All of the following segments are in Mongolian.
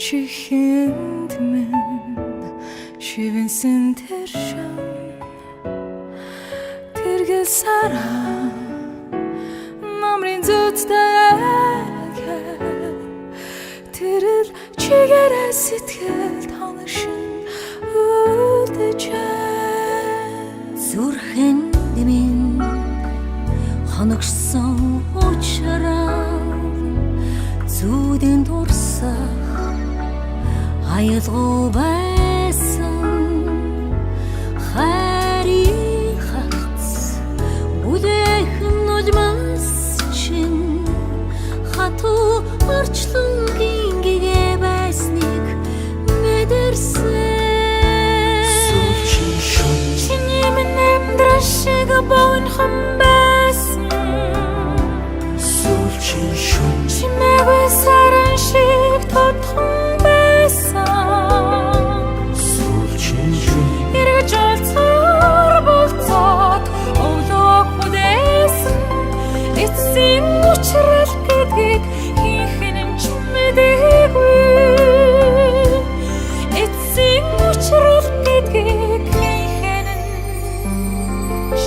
чихэндмэн шивэнсэн тэр шам тэргэл сараа намрын зүттэйг тэрэл чигээрээ сэтгэл тоношин үлдэжээ зүрхэн дэмэн хоногсон учраа зүудэн дурсах аялгау байсан хайрын хац бүлэхэн нулимас чин хатуу орчлон гингээ байсныг мэдэрсэн чиний минь амьдрал шиг бонхон байсан чимээгүй саран шиг тодхон Учрал гэдгийг хийхэн ч мэдээгүй эцсийн учрал гэдгийг хийхэн ч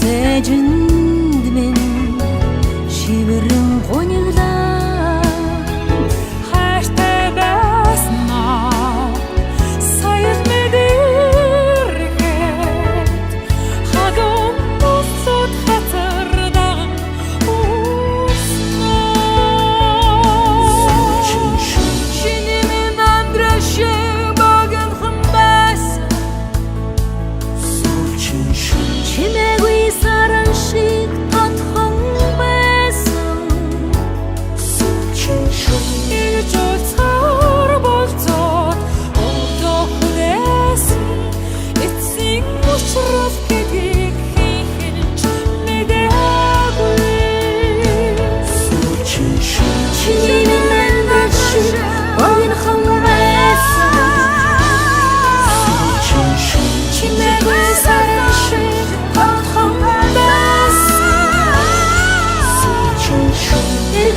Цэжинд минь шивэрэн гониглаа хайртай байснаа саял мэдэрхэд хагон босод хатардан уснаа чиний минь амьдрал шиг богинохон байсан чимээгүй саран шиг тодхон байсан ирж уцаар болцоод өдөө хүлээсэн эцсийн учрал гэдгийг хийхэн ч мэдээгүй чиний минь амьдрал шиг богинохон байсан чимээгүй саран шиг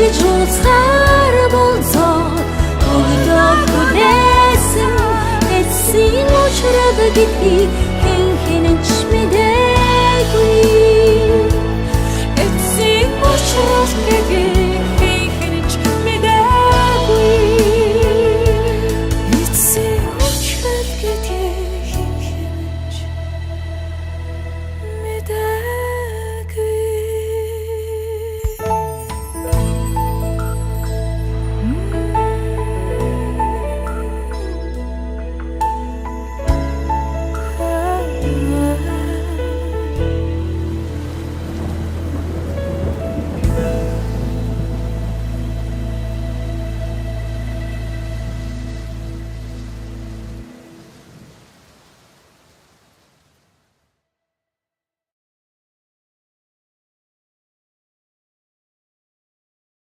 эргэж уцаар болцоод өдөө хүлээсэн эцсийн учрал гэдгийг хийхэн ч